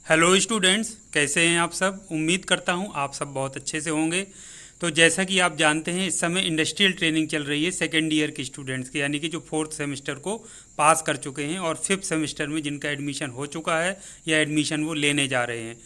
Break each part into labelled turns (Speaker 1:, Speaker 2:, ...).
Speaker 1: Hello students, कैसे हैं आप सब। उम्मीद करता हूं आप सब बहुत अच्छे से होंगे। तो जैसा कि आप जानते हैं इस समय इंडस्ट्रियल ट्रेनिंग चल रही है सेकेंड ईयर के स्टूडेंट्स की, यानी कि जो फोर्थ सेमेस्टर को पास कर चुके हैं और फिफ्थ सेमेस्टर में जिनका एडमिशन हो चुका है या एडमिशन वो लेने जा रहे हैं।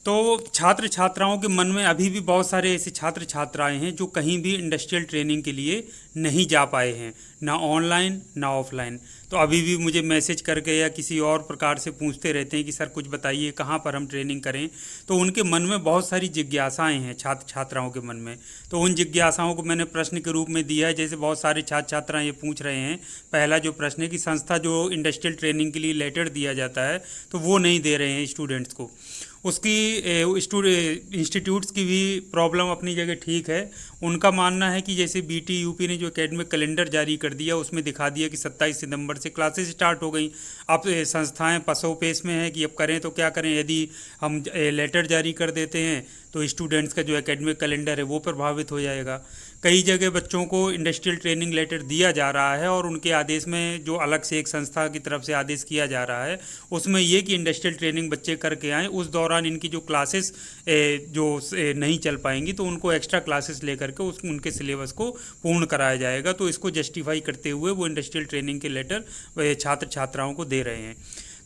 Speaker 1: तो छात्र छात्राओं के मन में अभी भी बहुत सारे ऐसे छात्र छात्राएं हैं जो कहीं भी इंडस्ट्रियल ट्रेनिंग के लिए नहीं जा पाए हैं, ना ऑनलाइन ना ऑफलाइन। तो अभी भी मुझे मैसेज करके या किसी और प्रकार से पूछते रहते हैं कि सर कुछ बताइए कहाँ पर हम ट्रेनिंग करें। तो उनके मन में बहुत सारी जिज्ञासाएं हैं छात्र छात्राओं के मन में। तो उन जिज्ञासाओं को मैंने प्रश्न के रूप में दिया है। जैसे बहुत सारे छात्र छात्राएं ये पूछ रहे हैं, पहला जो प्रश्न है कि संस्था जो इंडस्ट्रियल ट्रेनिंग के लिए लेटर दिया जाता है तो वो नहीं दे रहे हैं स्टूडेंट्स को। उसकी इंस्टीट्यूट्स की भी प्रॉब्लम अपनी जगह ठीक है। उनका मानना है कि जैसे बीटी यूपी ने जो एकेडमिक कैलेंडर जारी कर दिया उसमें दिखा दिया कि 27 सितंबर से क्लासेस स्टार्ट हो गई। अब संस्थाएं पसोपेश में है कि अब करें तो क्या करें। यदि हम लेटर जारी कर देते हैं तो स्टूडेंट्स का जो एकेडमिक कैलेंडर है वो प्रभावित हो जाएगा। कई जगह बच्चों को इंडस्ट्रियल ट्रेनिंग लेटर दिया जा रहा है और उनके आदेश में जो अलग से एक संस्था की तरफ से आदेश किया जा रहा है उसमें ये कि इंडस्ट्रियल ट्रेनिंग बच्चे करके आएँ, उस दौरान इनकी जो क्लासेस नहीं चल पाएंगी तो उनको एक्स्ट्रा क्लासेस लेकर के उनके सिलेबस को पूर्ण कराया जाएगा। तो इसको जस्टिफाई करते हुए वो इंडस्ट्रियल ट्रेनिंग के लेटर छात्र छात्राओं को दे रहे हैं।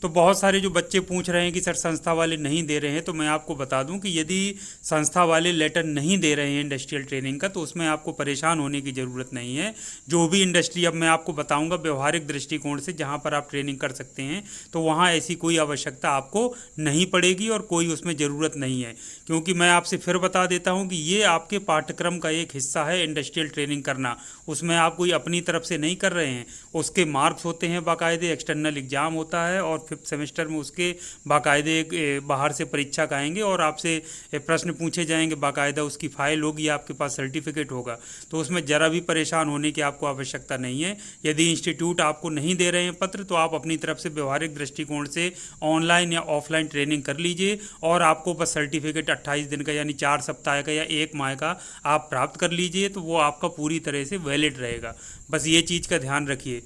Speaker 1: तो बहुत सारे जो बच्चे पूछ रहे हैं कि सर संस्था वाले नहीं दे रहे हैं, तो मैं आपको बता दूं कि यदि संस्था वाले लेटर नहीं दे रहे हैं इंडस्ट्रियल ट्रेनिंग का तो उसमें आपको परेशान होने की ज़रूरत नहीं है। जो भी इंडस्ट्री, अब मैं आपको बताऊंगा व्यवहारिक दृष्टिकोण से जहां पर आप ट्रेनिंग कर सकते हैं, तो वहां ऐसी कोई आवश्यकता आपको नहीं पड़ेगी और कोई उसमें ज़रूरत नहीं है। क्योंकि मैं आपसे फिर बता देता हूँ कि ये आपके पाठ्यक्रम का एक हिस्सा है इंडस्ट्रियल ट्रेनिंग करना। उसमें आप कोई अपनी तरफ से नहीं कर रहे हैं। उसके मार्क्स होते हैं बाकायदे, एक्सटर्नल एग्जाम होता है और फिफ्थ सेमेस्टर में उसके बाकायदे बाहर से परीक्षक आएंगे और आपसे प्रश्न पूछे जाएंगे, बाकायदा उसकी फाइल होगी, आपके पास सर्टिफिकेट होगा। तो उसमें ज़रा भी परेशान होने की आपको आवश्यकता नहीं है। यदि इंस्टीट्यूट आपको नहीं दे रहे हैं पत्र तो आप अपनी तरफ से व्यवहारिक दृष्टिकोण से ऑनलाइन या ऑफलाइन ट्रेनिंग कर लीजिए और आपको बस सर्टिफिकेट 28 दिन का यानी 4 सप्ताह का या 1 माह का आप प्राप्त कर लीजिए, तो वो आपका पूरी तरह से वैलिड रहेगा। बस ये चीज़ का ध्यान रखिए।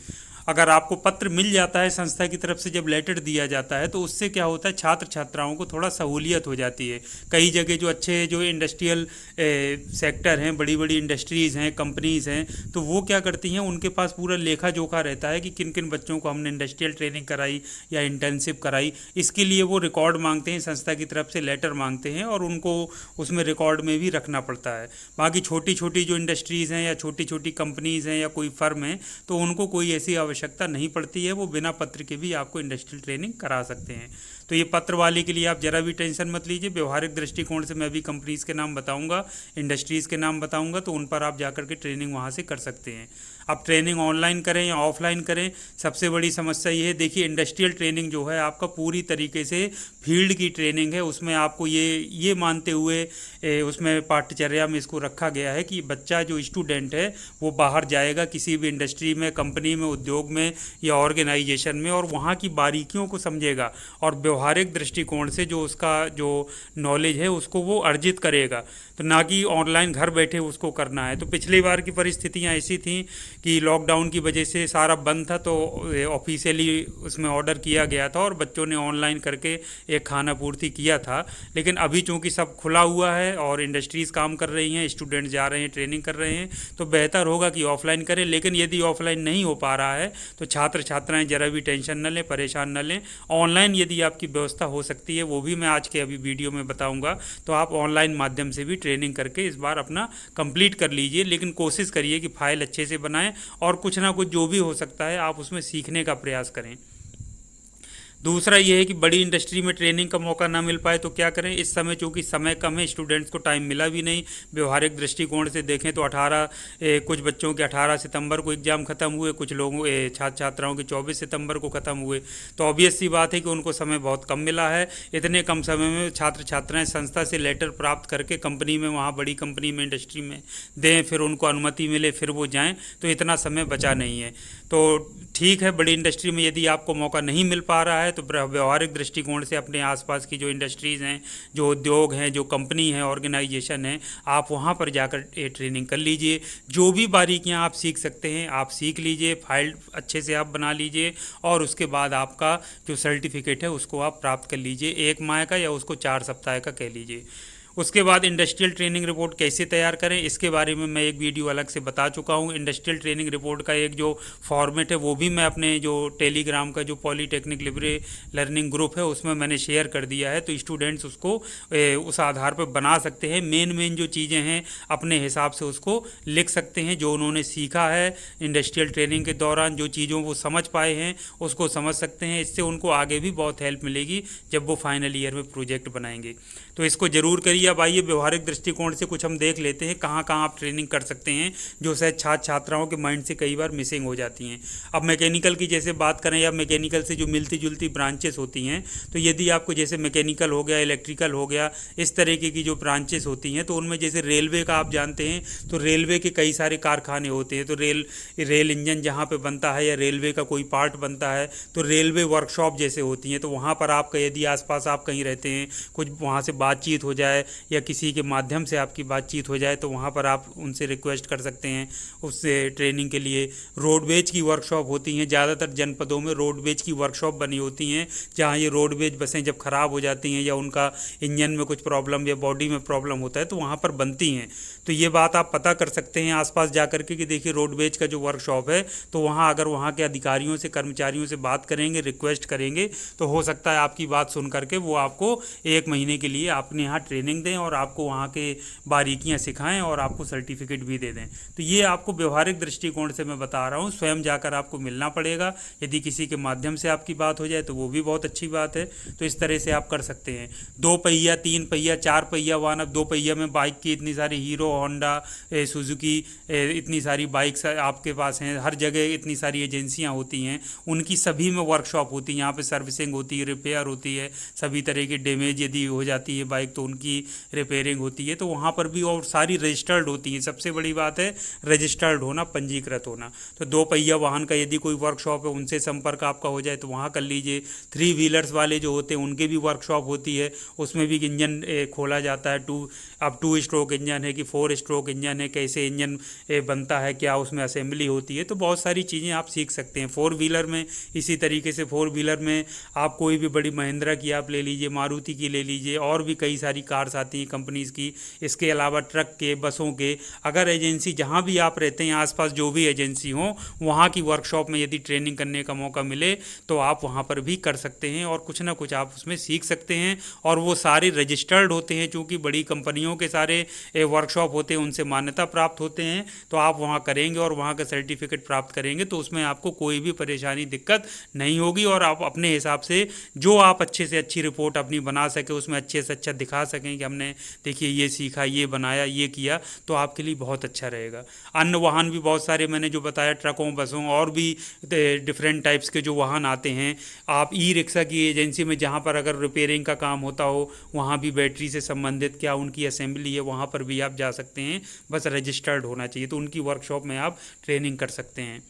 Speaker 1: अगर आपको पत्र मिल जाता है संस्था की तरफ से, जब लेटर दिया जाता है, तो उससे क्या होता है छात्र छात्राओं को थोड़ा सहूलियत हो जाती है। कई जगह जो अच्छे जो इंडस्ट्रियल सेक्टर हैं, बड़ी बड़ी इंडस्ट्रीज़ हैं, कंपनीज़ हैं, तो वो क्या करती हैं, उनके पास पूरा लेखा जोखा रहता है कि किन किन बच्चों को हमने इंडस्ट्रियल ट्रेनिंग कराई या इंटर्नशिप कराई। इसके लिए वो रिकॉर्ड मांगते हैं, संस्था की तरफ से लेटर मांगते हैं और उनको उसमें रिकॉर्ड में भी रखना पड़ता है। बाकी छोटी छोटी जो इंडस्ट्रीज़ हैं या छोटी छोटी कंपनीज़ हैं या कोई फर्म है तो उनको कोई ऐसी आवश्यकता नहीं पड़ती है, वो बिना पत्र के भी आपको इंडस्ट्रियल ट्रेनिंग करा सकते हैं। तो ये पत्र वाले के लिए आप जरा भी टेंशन मत लीजिए। व्यवहारिक दृष्टिकोण से मैं भी कंपनीज़ के नाम बताऊंगा, इंडस्ट्रीज़ के नाम बताऊंगा, तो उन पर आप जाकर के ट्रेनिंग वहाँ से कर सकते हैं। अब ट्रेनिंग ऑनलाइन करें या ऑफलाइन करें, सबसे बड़ी समस्या ये है, देखिए इंडस्ट्रियल ट्रेनिंग जो है आपका पूरी तरीके से फील्ड की ट्रेनिंग है। उसमें आपको ये मानते हुए उसमें पाठ्यचर्या में इसको रखा गया है कि बच्चा जो स्टूडेंट है वो बाहर जाएगा किसी भी इंडस्ट्री में, कंपनी में, उद्योग में या ऑर्गेनाइजेशन में और वहाँ की बारीकियों को समझेगा और व्यवहारिक दृष्टिकोण से जो उसका जो नॉलेज है उसको वो अर्जित करेगा, तो ना कि ऑनलाइन घर बैठे उसको करना है। तो पिछली बार की परिस्थितियाँ ऐसी थी कि लॉकडाउन की वजह से सारा बंद था, तो ऑफिशियली उसमें ऑर्डर किया गया था और बच्चों ने ऑनलाइन करके एक खाना पूर्ति किया था। लेकिन अभी चूंकि सब खुला हुआ है और इंडस्ट्रीज़ काम कर रही हैं, स्टूडेंट जा रहे हैं, ट्रेनिंग कर रहे हैं, तो बेहतर होगा कि ऑफलाइन करें। लेकिन यदि ऑफलाइन नहीं हो पा रहा है तो छात्र छात्राएं जरा भी टेंशन न लें, परेशान न लें। ऑनलाइन यदि आपकी व्यवस्था हो सकती है, वो भी मैं आज के अभी वीडियो में बताऊँगा, तो आप ऑनलाइन माध्यम से भी ट्रेनिंग करके इस बार अपना कंप्लीट कर लीजिए। लेकिन कोशिश करिए कि फाइल अच्छे से बनाएं और कुछ ना कुछ जो भी हो सकता है आप उसमें सीखने का प्रयास करें। दूसरा ये है कि बड़ी इंडस्ट्री में ट्रेनिंग का मौका ना मिल पाए तो क्या करें। इस समय चूँकि समय कम है, स्टूडेंट्स को टाइम मिला भी नहीं। व्यवहारिक दृष्टिकोण से देखें तो कुछ बच्चों के 18 सितंबर को एग्ज़ाम ख़त्म हुए, कुछ लोगों छात्र छात्राओं के 24 सितंबर को ख़त्म हुए। तो ऑब्वियस सी बात है कि उनको समय बहुत कम मिला है। इतने कम समय में छात्र छात्राएँ संस्था से लेटर प्राप्त करके कंपनी में, वहाँ बड़ी कंपनी में, इंडस्ट्री में दें, फिर उनको अनुमति मिले, फिर वो जाएँ, तो इतना समय बचा नहीं है। तो ठीक है, बड़ी इंडस्ट्री में यदि आपको मौका नहीं मिल पा रहा है है तो व्यवहारिक दृष्टिकोण से अपने आसपास की जो इंडस्ट्रीज़ हैं, जो उद्योग हैं, जो कंपनी है, ऑर्गेनाइजेशन है, आप वहाँ पर जाकर ये ट्रेनिंग कर लीजिए। जो भी बारीकियाँ आप सीख सकते हैं आप सीख लीजिए, फाइल अच्छे से आप बना लीजिए और उसके बाद आपका जो सर्टिफिकेट है उसको आप प्राप्त कर लीजिए, 1 माह का या उसको 4 सप्ताह का कह लीजिए। उसके बाद इंडस्ट्रियल ट्रेनिंग रिपोर्ट कैसे तैयार करें इसके बारे में मैं एक वीडियो अलग से बता चुका हूं। इंडस्ट्रियल ट्रेनिंग रिपोर्ट का एक जो फॉर्मेट है वो भी मैं अपने जो टेलीग्राम का जो पॉलीटेक्निक लिबरे लर्निंग ग्रुप है उसमें मैंने शेयर कर दिया है, तो स्टूडेंट्स उसको उस आधार पर बना सकते हैं। मेन जो चीज़ें हैं अपने हिसाब से उसको लिख सकते हैं, जो उन्होंने सीखा है इंडस्ट्रियल ट्रेनिंग के दौरान, जो चीज़ों को समझ पाए हैं उसको समझ सकते हैं। इससे उनको आगे भी बहुत हेल्प मिलेगी जब वो फाइनल ईयर में प्रोजेक्ट बनाएंगे। तो इसको ज़रूर करिए। अब आइए व्यवहारिक दृष्टिकोण से कुछ हम देख लेते हैं कहाँ कहाँ आप ट्रेनिंग कर सकते हैं, जो शायद छात्र छात्राओं के माइंड से कई बार मिसिंग हो जाती हैं। अब मैकेनिकल की जैसे बात करें या मैकेनिकल से जो मिलती जुलती ब्रांचेस होती हैं, तो यदि आपको जैसे मैकेनिकल हो गया, इलेक्ट्रिकल हो गया, इस तरीके की जो ब्रांचेस होती हैं, तो उनमें जैसे रेलवे का आप जानते हैं तो रेलवे के कई सारे कारखाने होते हैं। तो रेल इंजन जहाँ पे बनता है या रेलवे का कोई पार्ट बनता है तो रेलवे वर्कशॉप जैसे होती हैं, तो वहाँ पर आपका यदि आसपास आप कहीं रहते हैं, कुछ वहाँ से बातचीत हो जाए या किसी के माध्यम से आपकी बातचीत हो जाए तो वहाँ पर आप उनसे रिक्वेस्ट कर सकते हैं उससे ट्रेनिंग के लिए। रोडवेज की वर्कशॉप होती हैं, ज़्यादातर जनपदों में रोडवेज की वर्कशॉप बनी होती हैं, जहाँ ये रोडवेज बसें जब ख़राब हो जाती हैं या उनका इंजन में कुछ प्रॉब्लम या बॉडी में प्रॉब्लम होता है तो वहाँ पर बनती हैं। तो ये बात आप पता कर सकते हैं आसपास जा कर के कि देखिए रोडवेज का जो वर्कशॉप है, तो वहाँ अगर वहाँ के अधिकारियों से, कर्मचारियों से बात करेंगे, रिक्वेस्ट करेंगे, तो हो सकता है आपकी बात सुन करके वो आपको 1 महीने के लिए अपने यहाँ ट्रेनिंग दें और आपको वहाँ के बारीकियाँ सिखाएं और आपको सर्टिफिकेट भी दे दें। तो ये आपको व्यवहारिक दृष्टिकोण से मैं बता रहा हूँ, स्वयं जाकर आपको मिलना पड़ेगा। यदि किसी के माध्यम से आपकी बात हो जाए तो वो भी बहुत अच्छी बात है। तो इस तरह से आप कर सकते हैं। 2 पहिया, 3 पहिया, 4 पहिया वाहन, अब 2 पहिया में बाइक की इतनी सारी हीरो, होंडा, सुजुकी, इतनी सारी बाइक्स आपके पास हैं। हर जगह इतनी सारी एजेंसियां होती हैं, उनकी सभी में वर्कशॉप होती है। यहाँ पे सर्विसिंग होती है, रिपेयर होती है, सभी तरह की डैमेज यदि हो जाती है बाइक तो उनकी रिपेयरिंग होती है। तो वहाँ पर भी और सारी रजिस्टर्ड होती हैं। सबसे बड़ी बात है रजिस्टर्ड होना, पंजीकृत होना। तो 2 पहिया वाहन का यदि कोई वर्कशॉप है उनसे संपर्क आपका हो जाए तो वहाँ कर लीजिए। 3 व्हीलर्स वाले जो होते हैं उनके भी वर्कशॉप होती है, उसमें भी इंजन खोला जाता है। 2 स्ट्रोक इंजन है कि 4 स्ट्रोक इंजन है, कैसे इंजन बनता है, क्या उसमें असेंबली होती है। तो बहुत सारी चीज़ें आप सीख सकते हैं। 4 व्हीलर में इसी तरीके से 4 व्हीलर में आप कोई भी बड़ी महिंद्रा की आप ले लीजिए, मारुति की ले लीजिए, और भी कई सारी कार्स आती हैं कंपनीज़ की। इसके अलावा ट्रक के, बसों के, अगर एजेंसी जहाँ भी आप रहते हैं आसपास जो भी एजेंसी हो वहाँ की वर्कशॉप में यदि ट्रेनिंग करने का मौका मिले तो आप वहाँ पर भी कर सकते हैं और कुछ ना कुछ आप उसमें सीख सकते हैं। और वो सारे रजिस्टर्ड होते हैं, चूँकि बड़ी कंपनियों के सारे वर्कशॉप होते हैं, उनसे मान्यता प्राप्त होते हैं। तो आप वहाँ करेंगे और वहाँ का सर्टिफिकेट प्राप्त करेंगे तो उसमें आपको कोई भी परेशानी, दिक्कत नहीं होगी। और आप अपने हिसाब से जो आप अच्छे से अच्छी रिपोर्ट अपनी बना सके, उसमें अच्छे से अच्छा दिखा सकें कि हमने देखिए ये सीखा, ये बनाया, ये किया, तो आपके लिए बहुत अच्छा रहेगा। अन्य वाहन भी बहुत सारे मैंने जो बताया, ट्रकों, बसों और भी डिफरेंट टाइप्स के जो वाहन आते हैं। आप ई रिक्शा की एजेंसी में जहाँ पर अगर रिपेयरिंग का काम होता हो वहाँ भी बैटरी से संबंधित क्या उनकी असेंबली है वहाँ पर भी आप जा सकते हैं, बस रजिस्टर्ड होना चाहिए। तो उनकी वर्कशॉप में आप ट्रेनिंग कर सकते हैं।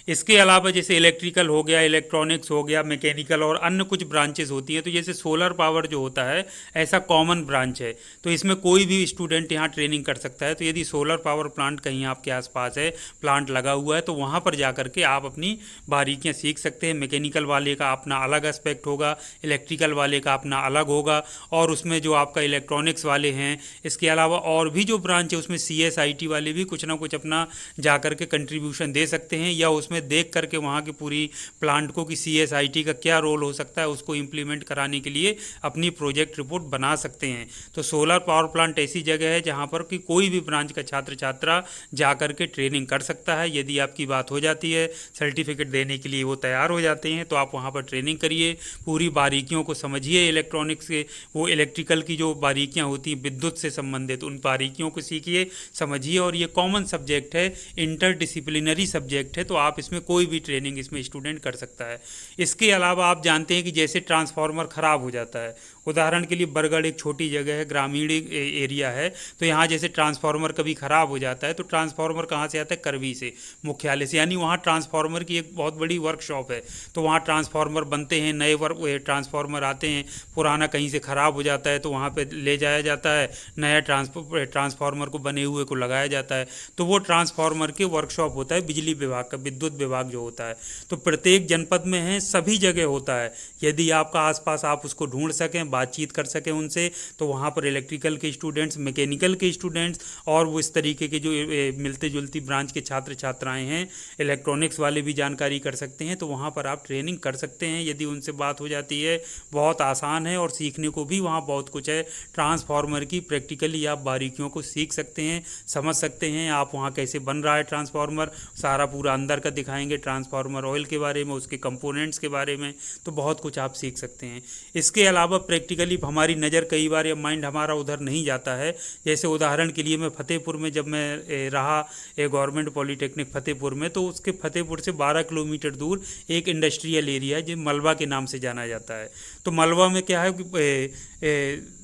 Speaker 1: इसके अलावा जैसे इलेक्ट्रिकल हो गया, इलेक्ट्रॉनिक्स हो गया, मैकेनिकल और अन्य कुछ ब्रांचेस होती हैं। तो जैसे सोलर पावर जो होता है ऐसा कॉमन ब्रांच है, तो इसमें कोई भी स्टूडेंट यहाँ ट्रेनिंग कर सकता है। तो यदि सोलर पावर प्लांट कहीं आपके आसपास है, प्लांट लगा हुआ है, तो वहाँ पर जा कर के आप अपनी बारीकियाँ सीख सकते हैं। मैकेनिकल वाले का अपना अलग एस्पेक्ट होगा, इलेक्ट्रिकल वाले का अपना अलग होगा, और उसमें जो आपका इलेक्ट्रॉनिक्स वाले हैं, इसके अलावा और भी जो ब्रांच है उसमें CSIT वाले भी कुछ ना कुछ अपना जा कर के कंट्रीब्यूशन दे सकते हैं, या उसमें देख करके वहाँ की पूरी प्लांट को कि CSIT का क्या रोल हो सकता है उसको इम्प्लीमेंट कराने के लिए अपनी प्रोजेक्ट रिपोर्ट बना सकते हैं। तो सोलर पावर प्लांट ऐसी जगह है जहाँ पर कि कोई भी ब्रांच का छात्र छात्रा जा कर के ट्रेनिंग कर सकता है। यदि आपकी बात हो जाती है, सर्टिफिकेट देने के लिए वो तैयार हो जाते हैं, तो आप वहाँ पर ट्रेनिंग करिए, पूरी बारीकियों को समझिए। इलेक्ट्रॉनिक्स के वो इलेक्ट्रिकल की जो बारीकियाँ होती हैं विद्युत से संबंधित, उन बारीकियों को सीखिए, समझिए। और ये कॉमन सब्जेक्ट है, इंटरडिसिप्लिनरी सब्जेक्ट है, तो आप इसमें कोई भी ट्रेनिंग इसमें स्टूडेंट कर सकता है। इसके अलावा आप जानते हैं कि जैसे ट्रांसफार्मर ख़राब हो जाता है, उदाहरण के लिए बरगढ़ एक छोटी जगह है, ग्रामीण एरिया है, तो यहाँ जैसे ट्रांसफार्मर कभी ख़राब हो जाता है तो ट्रांसफार्मर कहाँ से आता है, करवी से, मुख्यालय से, यानी वहाँ ट्रांसफार्मर की एक बहुत बड़ी वर्कशॉप है। तो वहाँ ट्रांसफार्मर बनते हैं, नए ट्रांसफार्मर आते हैं, पुराना कहीं से ख़राब हो जाता है तो वहाँ पे ले जाया जाता है, नया ट्रांसफार्मर को बने हुए को लगाया जाता है। तो वो ट्रांसफार्मर के वर्कशॉप होता है बिजली विभाग का, विद्युत विभाग जो होता है। तो प्रत्येक जनपद में है, सभी जगह होता है। यदि आपका आसपास आप उसको ढूंढ सकें, बातचीत कर सकें उनसे, तो वहाँ पर इलेक्ट्रिकल के स्टूडेंट्स, मैकेनिकल के स्टूडेंट्स और वो इस तरीके के जो मिलते जुलती ब्रांच के छात्र छात्राएँ हैं, इलेक्ट्रॉनिक्स वाले भी जानकारी कर सकते हैं। तो वहाँ पर आप ट्रेनिंग कर सकते हैं यदि उनसे बात हो जाती है। बहुत आसान है और सीखने को भी वहाँ बहुत कुछ है। ट्रांसफार्मर की प्रैक्टिकली आप बारीकियों को सीख सकते हैं, समझ सकते हैं। आप वहाँ कैसे बन रहा है ट्रांसफार्मर, सारा पूरा अंदर का दिखाएंगे, ट्रांसफार्मर ऑयल के बारे में, उसके कंपोनेंट्स के बारे में, तो बहुत कुछ आप सीख सकते हैं। इसके अलावा प्रैक्टिकली हमारी नज़र कई बार या माइंड हमारा उधर नहीं जाता है। जैसे उदाहरण के लिए मैं फतेहपुर में जब मैं रहा गवर्नमेंट पॉलीटेक्निक फतेहपुर में, तो उसके फतेहपुर से 12 किलोमीटर दूर एक इंडस्ट्रियल एरिया है जो मलबा के नाम से जाना जाता है। तो मलबा में क्या है कि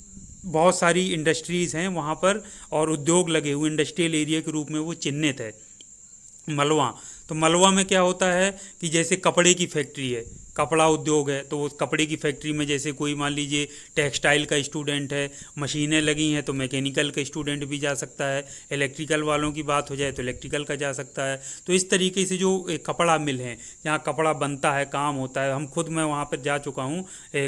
Speaker 1: बहुत सारी इंडस्ट्रीज़ हैं वहाँ पर और उद्योग लगे हुए, इंडस्ट्रियल एरिया के रूप में वो चिन्हित है मलवा। तो मलवा में क्या होता है कि जैसे कपड़े की फैक्ट्री है, कपड़ा उद्योग है, तो उस कपड़े की फैक्ट्री में जैसे कोई मान लीजिए टेक्सटाइल का स्टूडेंट है, मशीनें लगी हैं तो मैकेनिकल का स्टूडेंट भी जा सकता है, इलेक्ट्रिकल वालों की बात हो जाए तो इलेक्ट्रिकल का जा सकता है। तो इस तरीके से जो कपड़ा मिल है, जहाँ कपड़ा बनता है, काम होता है, हम खुद मैं वहाँ पर जा चुका हूँ,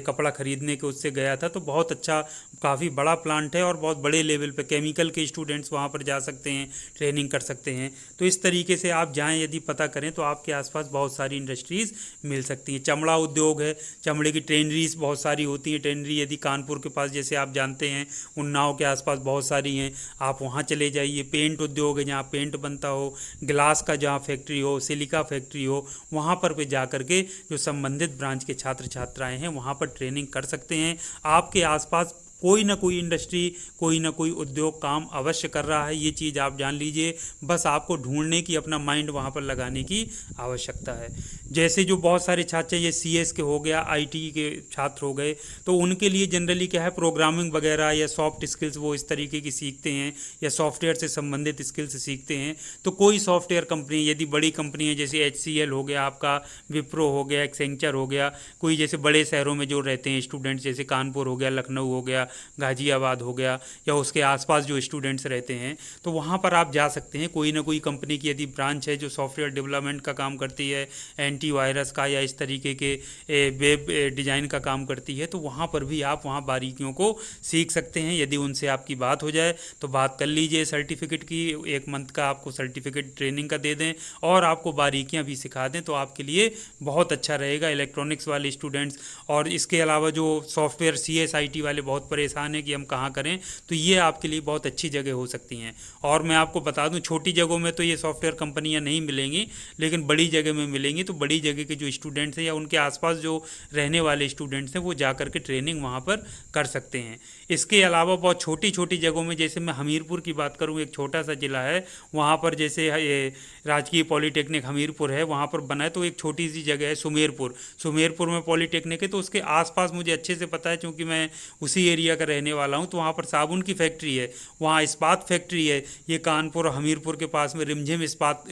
Speaker 1: कपड़ा ख़रीदने के उससे गया था, तो बहुत अच्छा, काफ़ी बड़ा प्लांट है और बहुत बड़े लेवल पे केमिकल के स्टूडेंट्स वहाँ पर जा सकते हैं, ट्रेनिंग कर सकते हैं। तो इस तरीके से आप जाएँ, यदि पता करें तो आपके आसपास बहुत सारी इंडस्ट्रीज़ मिल सकती हैं। चमड़ा उद्योग है, चमड़े की ट्रेनरीज बहुत सारी होती हैं। ट्रेनरी यदि कानपुर के पास जैसे आप जानते हैं, उन्नाव के आसपास बहुत सारी हैं, आप वहाँ चले जाइए। पेंट उद्योग है, जहाँ पेंट बनता हो, ग्लास का जहाँ फैक्ट्री हो, सिलिका फैक्ट्री हो, वहाँ पर जा करके जो संबंधित ब्रांच के छात्र छात्राएँ हैं वहाँ पर ट्रेनिंग कर सकते हैं। आपके आसपास कोई ना कोई इंडस्ट्री, कोई ना कोई उद्योग काम अवश्य कर रहा है, ये चीज़ आप जान लीजिए। बस आपको ढूंढने की, अपना माइंड वहाँ पर लगाने की आवश्यकता है। जैसे जो बहुत सारे छात्र, ये सीएस के हो गया, आईटी के छात्र हो गए, तो उनके लिए जनरली क्या है, प्रोग्रामिंग वगैरह या सॉफ्ट स्किल्स वो इस तरीके की सीखते हैं, या सॉफ्टवेयर से संबंधित स्किल्स सीखते हैं। तो कोई सॉफ्टवेयर कंपनी, यदि बड़ी कंपनी है जैसे HCL हो गया आपका, विप्रो हो गया, एक्सेंचर हो गया, कोई जैसे बड़े शहरों में जो रहते हैं स्टूडेंट्स, जैसे कानपुर हो गया, लखनऊ हो गया, गाजियाबाद हो गया, या उसके आसपास जो स्टूडेंट्स रहते हैं, तो वहाँ पर आप जा सकते हैं। कोई ना कोई कंपनी की यदि ब्रांच है जो सॉफ्टवेयर डेवलपमेंट का काम करती है, एंटीवायरस का या इस तरीके के वेब डिज़ाइन का काम करती है, तो वहाँ पर भी आप वहाँ बारीकियों को सीख सकते हैं। यदि उनसे आपकी बात हो जाए तो बात कर लीजिए सर्टिफिकेट की, 1 मंथ का आपको सर्टिफिकेट ट्रेनिंग का दे दें और आपको बारीकियाँ भी सिखा दें, तो आपके लिए बहुत अच्छा रहेगा, इलेक्ट्रॉनिक्स वाले स्टूडेंट्स। और इसके अलावा जो सॉफ्टवेयर CSIT वाले बहुत परेशान हैं कि हम कहाँ करें, तो ये आपके लिए बहुत अच्छी जगह हो सकती हैं। और मैं आपको बता दूं, छोटी जगहों में तो ये सॉफ्टवेयर कंपनियां नहीं मिलेंगी, लेकिन बड़ी जगह में मिलेंगी। तो बड़ी जगह के जो स्टूडेंट्स हैं या उनके आसपास जो रहने वाले स्टूडेंट्स हैं, वो जा कर के ट्रेनिंग वहाँ पर कर सकते हैं। इसके अलावा बहुत छोटी छोटी जगहों में, जैसे मैं हमीरपुर की बात करूँ, एक छोटा सा ज़िला है, वहाँ पर जैसे राजकीय पॉलीटेक्निक हमीरपुर है, वहाँ पर बना है। तो एक छोटी सी जगह है सुमेरपुर में पॉलीटेक्निक है। तो उसके आसपास मुझे अच्छे से पता है, क्योंकि मैं उसी एरिया का रहने वाला हूँ। तो वहाँ पर साबुन की फैक्ट्री है, वहाँ इस्पात फैक्ट्री है। ये कानपुर हमीरपुर के पास में रिमझिम इस्पात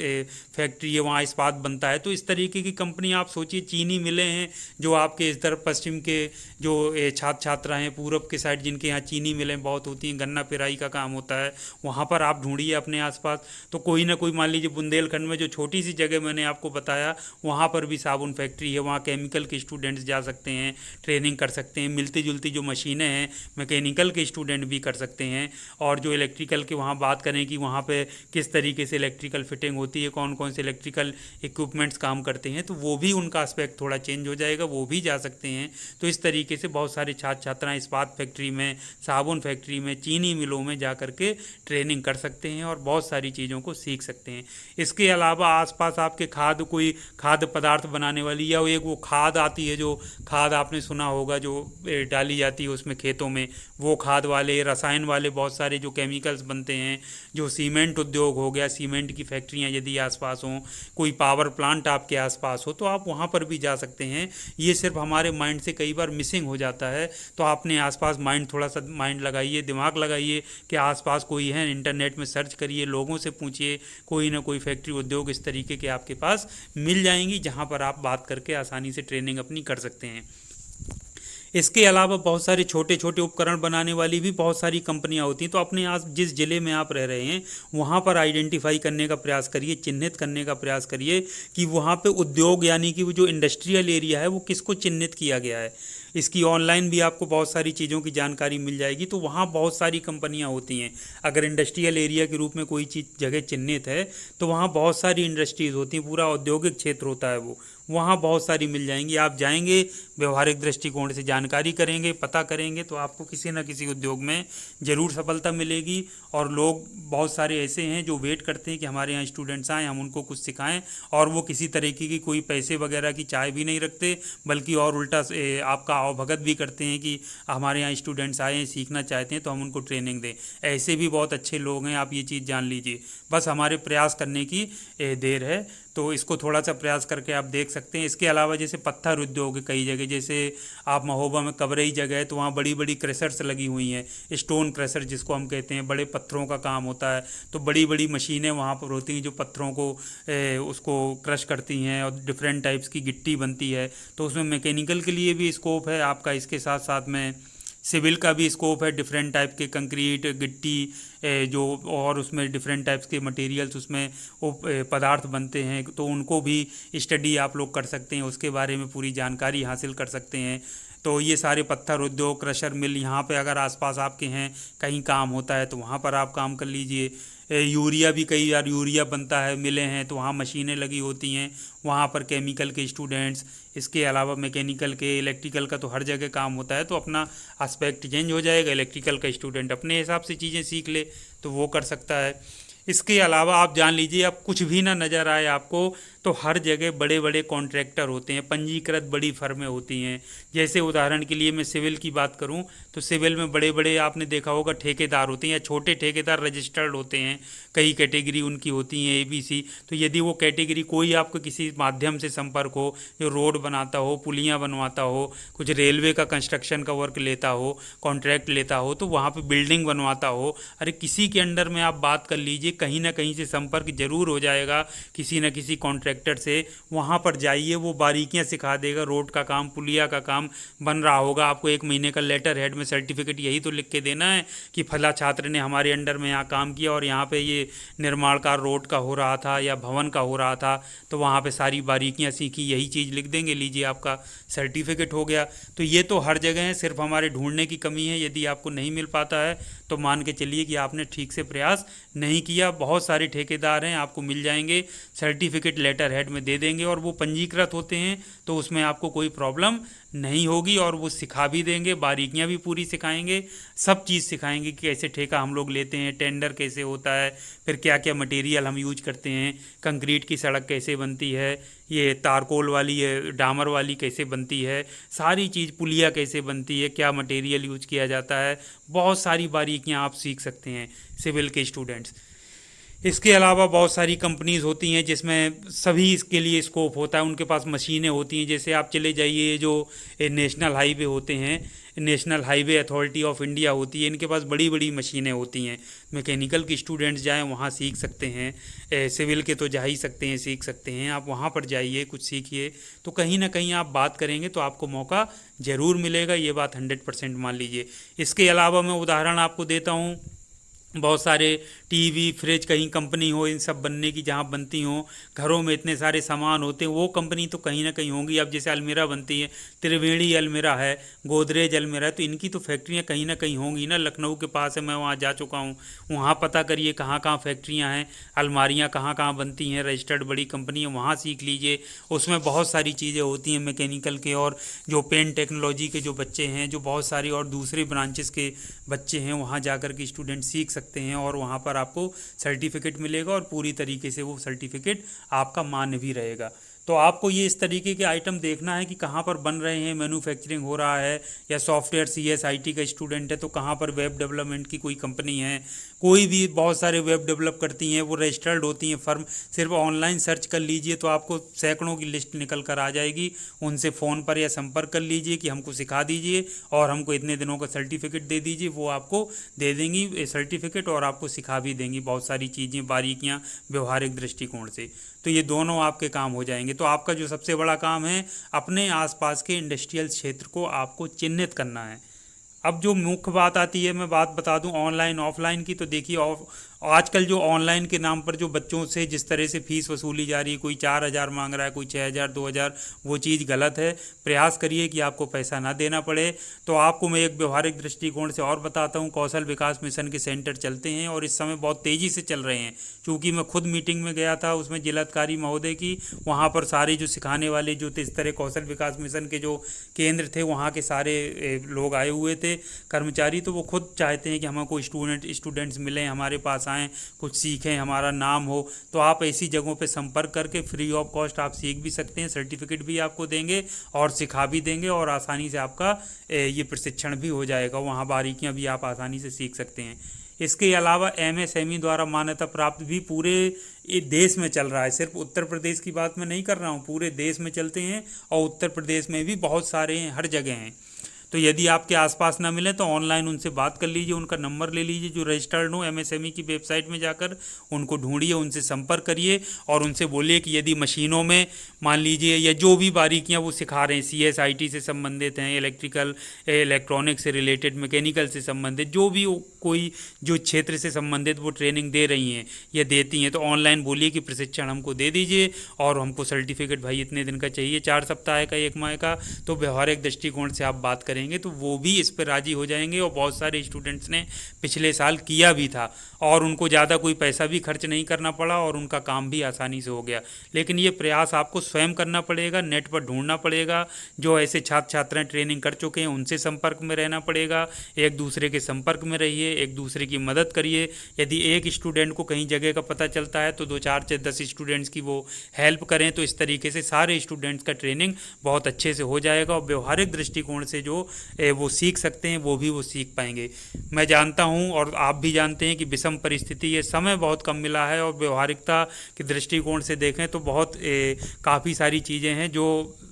Speaker 1: फैक्ट्री है, वहाँ इस्पात बनता है। तो इस तरीके की कंपनी आप सोचिए, चीनी मिले हैं जो आपके इस तरफ पश्चिम के जो छात्र छात्रा हैं, पूरब के साइड जिनके यहाँ चीनी मिलें बहुत होती हैं, गन्ना पेराई का काम होता है, वहाँ पर आप ढूंढिए अपने आसपास। तो कोई ना कोई, मान लीजिए बुंदेलखंड में जो छोटी सी जगह मैंने आपको बताया, वहाँ पर भी साबुन फैक्ट्री है, वहाँ केमिकल के स्टूडेंट्स जा सकते हैं, ट्रेनिंग कर सकते हैं। मिलती जुलती जो मशीनें हैं, मैकेनिकल के स्टूडेंट भी कर सकते हैं। और जो इलेक्ट्रिकल की वहाँ बात करें कि वहाँ पे किस तरीके से इलेक्ट्रिकल फिटिंग होती है, कौन कौन से इलेक्ट्रिकल इक्विपमेंट्स काम करते हैं, तो वो भी उनका एस्पेक्ट थोड़ा चेंज हो जाएगा, वो भी जा सकते हैं। तो इस तरीके से बहुत सारे छात्र छात्राएँ इस्पात फैक्ट्री में, साबुन फैक्ट्री में, चीनी मिलों में जा करके ट्रेनिंग कर सकते हैं और बहुत सारी चीज़ों को सीख सकते हैं। इसके अलावा आसपास आपके कोई खाद्य पदार्थ बनाने वाली, या एक वो खाद आती है, जो खाद आपने सुना होगा जो डाली जाती है उसमें खेतों में, वो खाद वाले, रसायन वाले बहुत सारे जो केमिकल्स बनते हैं, जो सीमेंट उद्योग हो गया, सीमेंट की फैक्ट्रियाँ यदि आसपास हों, कोई पावर प्लांट आपके आसपास हो तो आप वहाँ पर भी जा सकते हैं। ये सिर्फ हमारे माइंड से कई बार मिसिंग हो जाता है, तो आपने आसपास माइंड, थोड़ा सा माइंड लगाइए, दिमाग लगाइए कि आसपास कोई है, इंटरनेट में सर्च करिए, लोगों से पूछिए, कोई ना कोई फैक्ट्री उद्योग इस तरीके के आपके पास मिल जाएंगी जहाँ पर आप बात करके आसानी से ट्रेनिंग अपनी कर सकते हैं। इसके अलावा बहुत सारे छोटे छोटे उपकरण बनाने वाली भी बहुत सारी कंपनियां होती हैं, तो अपने आस जिस ज़िले में आप रह रहे हैं वहाँ पर आइडेंटिफाई करने का प्रयास करिए, चिन्हित करने का प्रयास करिए कि वहाँ पे उद्योग यानी कि वो जो इंडस्ट्रियल एरिया है वो किसको चिन्हित किया गया है। इसकी ऑनलाइन भी आपको बहुत सारी चीज़ों की जानकारी मिल जाएगी, तो वहाँ बहुत सारी कंपनियाँ होती हैं। अगर इंडस्ट्रियल एरिया के रूप में कोई चीज़ जगह चिन्हित है तो वहाँ बहुत सारी इंडस्ट्रीज़ होती हैं, पूरा औद्योगिक क्षेत्र होता है वो, वहाँ बहुत सारी मिल जाएंगी। आप जाएंगे, व्यवहारिक दृष्टिकोण से जानकारी करेंगे, पता करेंगे, तो आपको किसी न किसी उद्योग में ज़रूर सफलता मिलेगी। और लोग बहुत सारे ऐसे हैं जो वेट करते हैं कि हमारे यहाँ स्टूडेंट्स आएँ, हम उनको कुछ सिखाएं, और वो किसी तरीके की कोई पैसे वगैरह की चाय भी नहीं रखते, बल्कि और उल्टा से आपका आवभगत भी करते हैं कि हमारे यहाँ स्टूडेंट्स आए हैं, सीखना चाहते हैं तो हम उनको ट्रेनिंग दें। ऐसे भी बहुत अच्छे लोग हैं, आप ये चीज़ जान लीजिए। बस हमारे प्रयास करने की देर है, तो इसको थोड़ा सा प्रयास करके आप देख सकते हैं। इसके अलावा जैसे पत्थर उद्योग कई जगह, जैसे आप महोबा में कबरई जगह है तो वहाँ बड़ी बड़ी क्रशर्स लगी हुई हैं, स्टोन क्रशर जिसको हम कहते हैं, बड़े पत्थरों का काम होता है। तो बड़ी बड़ी मशीनें वहाँ पर होती हैं जो पत्थरों को उसको क्रश करती हैं और डिफरेंट टाइप्स की गिट्टी बनती है। तो उसमें मैकेनिकल के लिए भी स्कोप है आपका, इसके साथ साथ में सिविल का भी स्कोप है। डिफरेंट टाइप के कंक्रीट, गिट्टी जो और उसमें डिफरेंट टाइप्स के मटेरियल्स उसमें वो पदार्थ बनते हैं, तो उनको भी स्टडी आप लोग कर सकते हैं, उसके बारे में पूरी जानकारी हासिल कर सकते हैं। तो ये सारे पत्थर उद्योग, क्रशर मिल यहाँ पे अगर आसपास आपके हैं, कहीं काम होता है तो वहाँ पर आप काम कर लीजिए। यूरिया भी, कई बार यूरिया बनता है, मिले हैं तो वहाँ मशीनें लगी होती हैं, वहाँ पर केमिकल के स्टूडेंट्स, इसके अलावा मैकेनिकल के, इलेक्ट्रिकल का तो हर जगह काम होता है, तो अपना एस्पेक्ट चेंज हो जाएगा। इलेक्ट्रिकल का स्टूडेंट अपने हिसाब से चीज़ें सीख ले तो वो कर सकता है। इसके अलावा आप जान लीजिए, अब कुछ भी ना नज़र आए आपको तो हर जगह बड़े बड़े कॉन्ट्रैक्टर होते हैं, पंजीकृत बड़ी फर्में होती हैं। जैसे उदाहरण के लिए मैं सिविल की बात करूं तो सिविल में बड़े बड़े आपने देखा होगा ठेकेदार होते हैं, या छोटे ठेकेदार रजिस्टर्ड होते हैं, कई कैटेगरी उनकी होती हैं ABC। तो यदि वो कैटेगरी कोई आपको किसी माध्यम से संपर्क हो, जो रोड बनाता हो, पुलियाँ बनवाता हो, कुछ रेलवे का कंस्ट्रक्शन का वर्क लेता हो, कॉन्ट्रैक्ट लेता हो, तो वहाँ पर बिल्डिंग बनवाता हो, अरे किसी के अंडर में आप बात कर लीजिए, कहीं ना कहीं से संपर्क जरूर हो जाएगा किसी न किसी कॉन्ट्रैक्टर से। वहाँ पर जाइए, वो बारीकियाँ सिखा देगा। रोड का काम, पुलिया का काम बन रहा होगा, आपको 1 महीने का लेटर हेड में सर्टिफिकेट यही तो लिख के देना है कि फला छात्र ने हमारे अंडर में यहाँ काम किया और यहाँ पे ये निर्माण कार्य रोड का हो रहा था या भवन का हो रहा था, तो वहाँ पे सारी बारीकियाँ सीखी, यही चीज़ लिख देंगे, लीजिए आपका सर्टिफिकेट हो गया। तो ये तो हर जगह है, सिर्फ हमारे ढूंढने की कमी है। यदि आपको नहीं मिल पाता है तो मान के चलिए कि आपने ठीक से प्रयास नहीं किया। बहुत सारे ठेकेदार हैं, आपको मिल जाएंगे, सर्टिफिकेट लेटर हेड में दे देंगे, और वो पंजीकृत होते हैं, तो उसमें आपको कोई प्रॉब्लम नहीं होगी, और वो सिखा भी देंगे, बारीकियां भी पूरी सिखाएंगे, सब चीज़ सिखाएंगे कि कैसे ठेका हम लोग लेते हैं, टेंडर कैसे होता है, फिर क्या क्या मटेरियल हम यूज करते हैं, कंक्रीट की सड़क कैसे बनती है, ये तारकोल वाली, ये डामर वाली कैसे बनती है, सारी चीज़, पुलिया कैसे बनती है, क्या मटेरियल यूज किया जाता है, बहुत सारी बारीकियां आप सीख सकते हैं सिविल के स्टूडेंट्स। इसके अलावा बहुत सारी कंपनीज़ होती हैं जिसमें सभी इसके लिए स्कोप होता है, उनके पास मशीनें होती हैं। जैसे आप चले जाइए, जो नेशनल हाईवे होते हैं, national highway authority of India होती है, इनके पास बड़ी बड़ी मशीनें होती हैं। मैकेनिकल के स्टूडेंट्स जाएं, वहाँ सीख सकते हैं, सिविल के तो जा ही सकते हैं, सीख सकते हैं। आप वहाँ पर जाइए, कुछ सीखिए, तो कहीं ना कहीं आप बात करेंगे तो आपको मौका ज़रूर मिलेगा, ये बात 100% मान लीजिए। इसके अलावा मैं उदाहरण आपको देता हूँ, बहुत सारे टीवी, फ्रिज, कहीं कंपनी हो इन सब बनने की, जहाँ बनती हो, घरों में इतने सारे सामान होते हैं, वो कंपनी तो कहीं ना कहीं होंगी। अब जैसे अलमीरा बनती है, त्रिवेणी अलमीरा है, गोदरेज अलमीरा है, तो इनकी तो फैक्ट्रियाँ कहीं ना कहीं होंगी ना। लखनऊ के पास है, मैं वहाँ जा चुका हूँ, वहाँ पता करिए कहाँ कहाँ फैक्ट्रियाँ हैं, अलमारियाँ कहाँ कहाँ बनती हैं, रजिस्टर्ड बड़ी कंपनी है, वहाँ सीख लीजिए। उसमें बहुत सारी चीज़ें होती हैं मैकेनिकल के, और जो पेन टेक्नोलॉजी के जो बच्चे हैं, जो बहुत सारी और दूसरे ब्रांचेस के बच्चे हैं, वहाँ जाकर के स्टूडेंट सीख सकते हैं, और वहाँ पर आपको सर्टिफिकेट मिलेगा, और पूरी तरीके से वो सर्टिफिकेट आपका मान्य भी रहेगा। तो आपको ये इस तरीके के आइटम देखना है कि कहाँ पर बन रहे हैं, मैन्युफैक्चरिंग हो रहा है, या सॉफ्टवेयर CSIT का स्टूडेंट है तो कहाँ पर वेब डेवलपमेंट की कोई कंपनी है, कोई भी बहुत सारे वेब डेवलप करती हैं, वो रजिस्टर्ड होती हैं फर्म। सिर्फ ऑनलाइन सर्च कर लीजिए तो आपको सैकड़ों की लिस्ट निकल कर आ जाएगी। उनसे फ़ोन पर या संपर्क कर लीजिए कि हमको सिखा दीजिए और हमको इतने दिनों का सर्टिफिकेट दे दीजिए, वो आपको दे देंगी सर्टिफिकेट और आपको सिखा भी देंगी बहुत सारी चीज़ें, बारीकियाँ व्यवहारिक दृष्टिकोण से। तो ये दोनों आपके काम हो जाएंगे। तो आपका जो सबसे बड़ा काम है, अपने आसपास के इंडस्ट्रियल क्षेत्र को आपको चिन्हित करना है। अब जो मुख्य बात आती है, मैं बात बता दूं ऑनलाइन ऑफलाइन की, तो देखिए आजकल जो ऑनलाइन के नाम पर जो बच्चों से जिस तरह से फीस वसूली जा रही है, कोई 4,000 मांग रहा है, कोई 6,000 2,000, वो चीज़ गलत है। प्रयास करिए कि आपको पैसा ना देना पड़े। तो आपको मैं एक व्यवहारिक दृष्टिकोण से और बताता हूँ, कौशल विकास मिशन के सेंटर चलते हैं और इस समय बहुत तेज़ी से चल रहे हैं। चूँकि मैं खुद मीटिंग में गया था, उसमें जिलाधिकारी महोदय की, वहाँ पर सारे जो सिखाने वाले जो थे इस तरह कौशल विकास मिशन के जो केंद्र थे, वहाँ के सारे लोग आए हुए थे कर्मचारी। तो वो खुद चाहते हैं कि हमें कोई स्टूडेंट्स मिलें, हमारे पास आएँ, कुछ सीखें, हमारा नाम हो। तो आप ऐसी जगहों पे संपर्क करके फ्री ऑफ कॉस्ट आप सीख भी सकते हैं, सर्टिफिकेट भी आपको देंगे और सिखा भी देंगे, और आसानी से आपका ये प्रशिक्षण भी हो जाएगा। वहाँ बारीकियाँ भी आप आसानी से सीख सकते हैं। इसके अलावा MSME द्वारा मान्यता प्राप्त भी पूरे देश में चल रहा है। सिर्फ उत्तर प्रदेश की बात मैं नहीं कर रहा हूँ, पूरे देश में चलते हैं और उत्तर प्रदेश में भी बहुत सारे हैं, हर जगह हैं। तो यदि आपके आसपास ना मिले तो ऑनलाइन उनसे बात कर लीजिए, उनका नंबर ले लीजिए जो रजिस्टर्ड हो MSME की वेबसाइट में जाकर, उनको ढूंढिए, उनसे संपर्क करिए और उनसे बोलिए कि यदि मशीनों में मान लीजिए या जो भी बारीकियां वो सिखा रहे हैं, CSIT से संबंधित हैं, इलेक्ट्रिकल इलेक्ट्रॉनिक से रिलेटेड, मैकेनिकल से संबंधित जो भी कोई जो क्षेत्र से संबंधित वो ट्रेनिंग दे रही हैं या देती हैं, तो ऑनलाइन बोलिए कि प्रशिक्षण हमको दे दीजिए और हमको सर्टिफिकेट भाई इतने दिन का चाहिए, 4 सप्ताह का, 1 माह का। तो व्यवहारिक दृष्टिकोण से आप बात करेंगे तो वो भी इस पर राजी हो जाएंगे। और बहुत सारे स्टूडेंट्स ने पिछले साल किया भी था और उनको ज़्यादा कोई पैसा भी खर्च नहीं करना पड़ा और उनका काम भी आसानी से हो गया। लेकिन ये प्रयास आपको स्वयं करना पड़ेगा, नेट पर ढूंढना पड़ेगा, जो ऐसे छात्र छात्राएं ट्रेनिंग कर चुके हैं उनसे संपर्क में रहना पड़ेगा, एक दूसरे के संपर्क में रहिए, एक दूसरे की मदद करिए। यदि एक स्टूडेंट को कहीं जगह का पता चलता है तो 2 4 10 स्टूडेंट्स की वो हेल्प करें, तो इस तरीके से सारे स्टूडेंट्स का ट्रेनिंग बहुत अच्छे से हो जाएगा और व्यवहारिक दृष्टिकोण से जो वो सीख सकते हैं वो भी वो सीख पाएंगे। मैं जानता हूं और आप भी जानते हैं कि विषम परिस्थिति, ये समय बहुत कम मिला है और व्यवहारिकता के दृष्टिकोण से देखें तो बहुत काफ़ी सारी चीज़ें हैं जो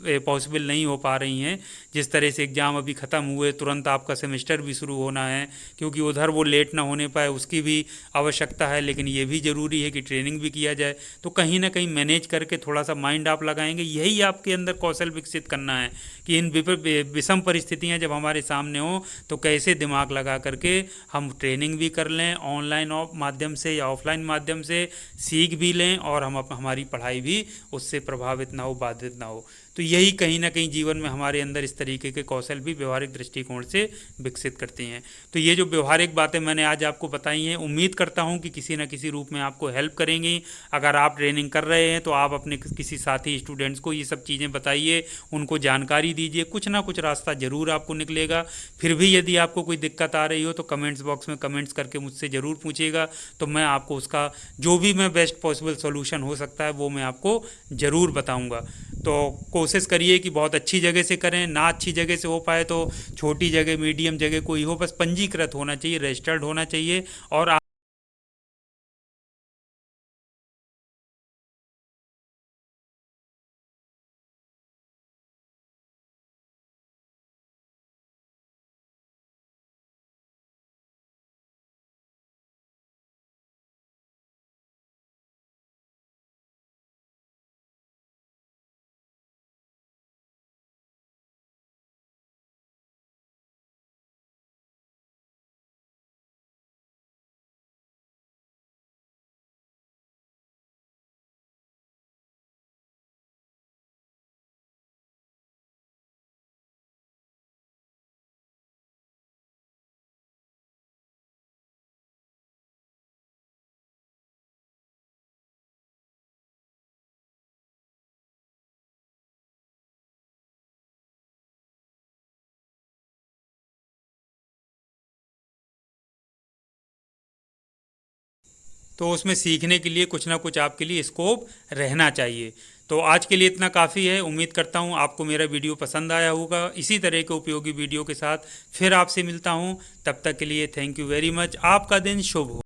Speaker 1: पॉसिबल नहीं हो पा रही हैं। जिस तरह से एग्ज़ाम अभी ख़त्म हुए, तुरंत आपका सेमेस्टर भी शुरू होना है, क्योंकि उधर वो लेट ना होने पाए उसकी भी आवश्यकता है, लेकिन ये भी ज़रूरी है कि ट्रेनिंग भी किया जाए। तो कहीं ना कहीं मैनेज करके थोड़ा सा माइंड आप लगाएंगे, यही आपके अंदर कौशल विकसित करना है कि इन विषम परिस्थितियां जब हमारे सामने हो तो कैसे दिमाग लगा करके हम ट्रेनिंग भी कर लें, ऑनलाइन माध्यम से या ऑफलाइन माध्यम से सीख भी लें और हमारी पढ़ाई भी उससे प्रभावित ना हो, बाधित ना हो। तो यही कहीं ना कहीं जीवन में हमारे अंदर इस तरीके के कौशल भी व्यवहारिक दृष्टिकोण से विकसित करती हैं। तो ये जो व्यवहारिक बातें मैंने आज आपको बताई हैं, उम्मीद करता हूं कि किसी न किसी रूप में आपको हेल्प करेंगी। अगर आप ट्रेनिंग कर रहे हैं तो आप अपने किसी साथी स्टूडेंट्स को ये सब चीज़ें बताइए, उनको जानकारी दीजिए, कुछ ना कुछ रास्ता ज़रूर आपको निकलेगा। फिर भी यदि आपको कोई दिक्कत आ रही हो तो कमेंट्स बॉक्स में कमेंट्स करके मुझसे ज़रूर पूछिएगा, तो मैं आपको उसका जो भी मैं बेस्ट पॉसिबल सॉल्यूशन हो सकता है वो मैं आपको ज़रूर बताऊंगा। तो कोशिश करिए कि बहुत अच्छी जगह से करें, ना अच्छी जगह से हो पाए तो छोटी जगह, मीडियम जगह कोई हो, बस पंजीकृत होना चाहिए, रजिस्टर्ड होना चाहिए। और तो उसमें सीखने के लिए कुछ ना कुछ आपके लिए स्कोप रहना चाहिए। तो आज के लिए इतना काफ़ी है। उम्मीद करता हूँ आपको मेरा वीडियो पसंद आया होगा। इसी तरह के उपयोगी वीडियो के साथ फिर आपसे मिलता हूँ। तब तक के लिए थैंक यू वेरी मच। आपका दिन शुभ हो।